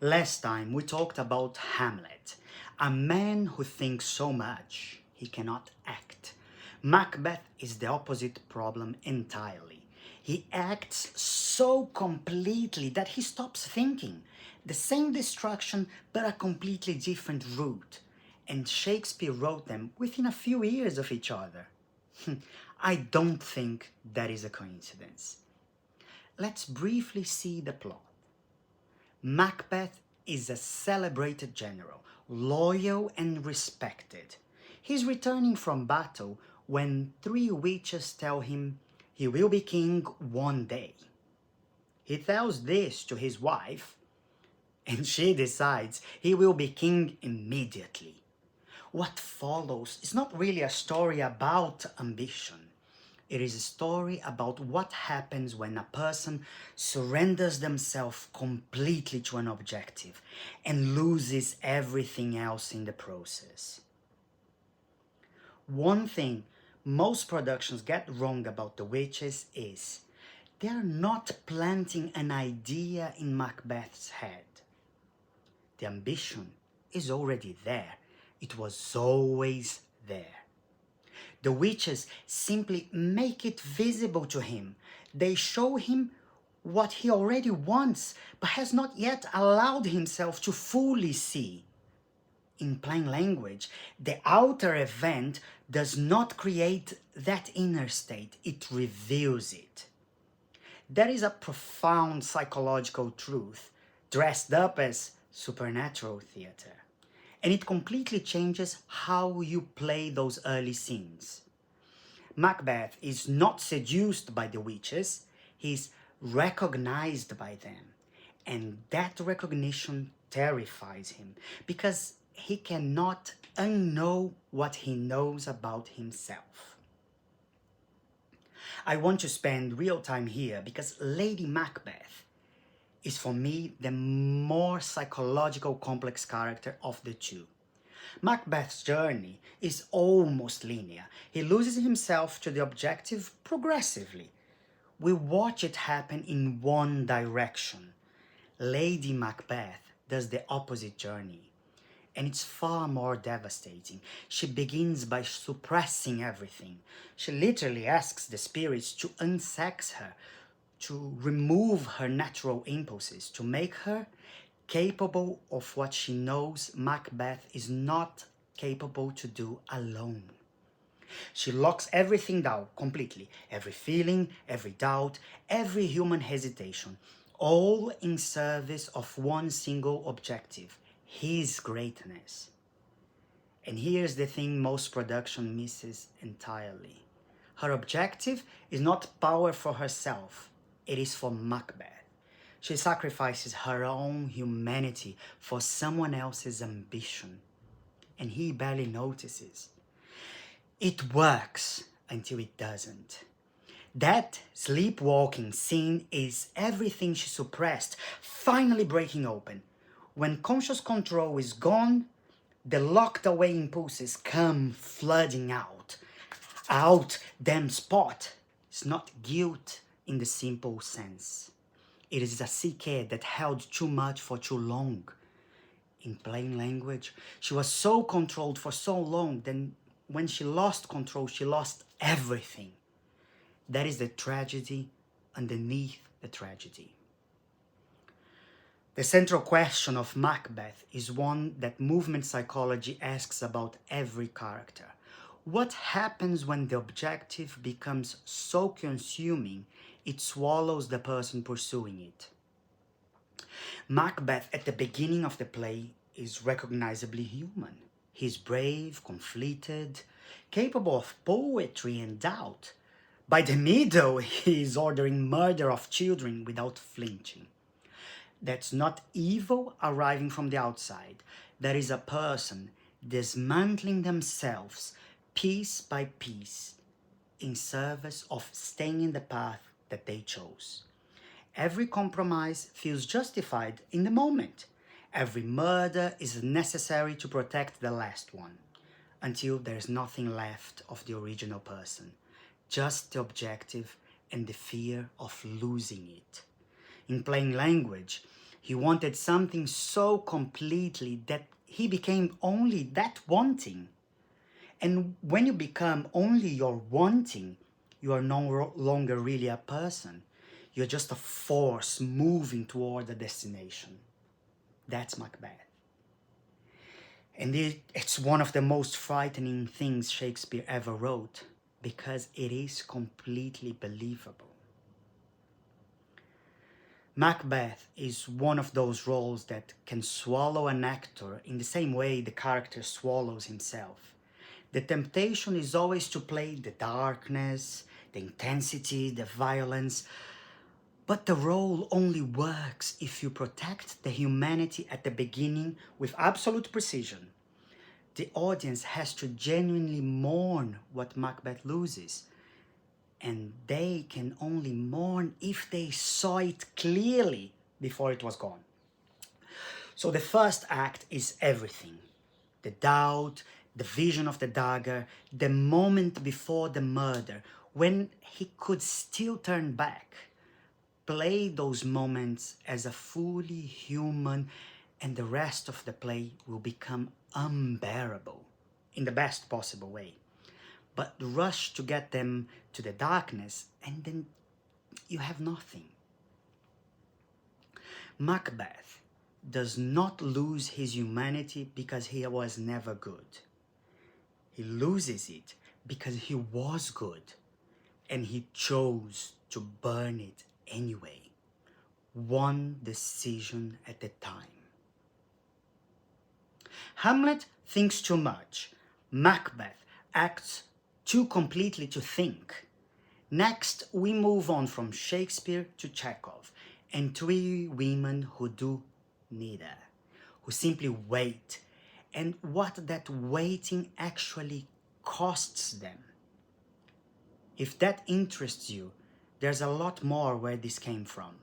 Last time we talked about Hamlet, a man who thinks so much he cannot act. Macbeth is the opposite problem entirely. He acts so completely that he stops thinking. The same destruction, but a completely different route. And Shakespeare wrote them within a few years of each other. I don't think that is a coincidence. Let's briefly see the plot. Macbeth is a celebrated general, loyal and respected. He's returning from battle when three witches tell him he will be king one day. He tells this to his wife, and she decides he will be king immediately. What follows is not really a story about ambition. It is a story about what happens when a person surrenders themselves completely to an objective and loses everything else in the process. One thing most productions get wrong about the witches is they are not planting an idea in Macbeth's head. The ambition is already there. It was always there. The witches simply make it visible to him. They show him what he already wants, but has not yet allowed himself to fully see. In plain language, the outer event does not create that inner state, it reveals it. That is a profound psychological truth, dressed up as supernatural theater. And it completely changes how you play those early scenes. Macbeth is not seduced by the witches, he's recognized by them. And that recognition terrifies him because he cannot unknow what he knows about himself. I want to spend real time here because Lady Macbeth is for me the more psychological complex character of the two. Macbeth's journey is almost linear. He loses himself to the objective progressively. We watch it happen in one direction. Lady Macbeth does the opposite journey, and it's far more devastating. She begins by suppressing everything. She literally asks the spirits to unsex her, to remove her natural impulses, to make her capable of what she knows Macbeth is not capable to do alone. She locks everything down completely, every feeling, every doubt, every human hesitation, all in service of one single objective, his greatness. And here's the thing most production misses entirely. Her objective is not power for herself, it is for Macbeth. She sacrifices her own humanity for someone else's ambition, and he barely notices. It works until it doesn't. That sleepwalking scene is everything she suppressed, finally breaking open. When conscious control is gone, the locked away impulses come flooding out. Damn spot. It's not guilt in the simple sense. It is a psyche that held too much for too long. In plain language, she was so controlled for so long, then when she lost control, she lost everything. That is the tragedy underneath the tragedy. The central question of Macbeth is one that movement psychology asks about every character. What happens when the objective becomes so consuming it swallows the person pursuing it? Macbeth at the beginning of the play is recognizably human. He's brave, conflicted, capable of poetry and doubt. By the middle, he is ordering murder of children without flinching. That's not evil arriving from the outside. That is a person dismantling themselves piece by piece in service of staying in the path that they chose. Every compromise feels justified in the moment. Every murder is necessary to protect the last one, until there's nothing left of the original person, just the objective and the fear of losing it. In plain language, He wanted something so completely that he became only that wanting. And when you become only your wanting, you are no longer really a person. You're just a force moving toward a destination. That's Macbeth. And it's one of the most frightening things Shakespeare ever wrote, because it is completely believable. Macbeth is one of those roles that can swallow an actor in the same way the character swallows himself. The temptation is always to play the darkness, the intensity, the violence, but the role only works if you protect the humanity at the beginning with absolute precision. The audience has to genuinely mourn what Macbeth loses, and they can only mourn if they saw it clearly before it was gone. So the first act is everything. The doubt, the vision of the dagger, the moment before the murder, when he could still turn back. Play those moments as a fully human, and the rest of the play will become unbearable in the best possible way. But rush to get them to the darkness, and then you have nothing. Macbeth does not lose his humanity because he was never good. He loses it because he was good, and he chose to burn it anyway, one decision at a time. Hamlet thinks too much. Macbeth acts too completely to think. Next, we move on from Shakespeare to Chekhov, and three women who do neither, who simply wait, and what that waiting actually costs them. If that interests you, there's a lot more where this came from.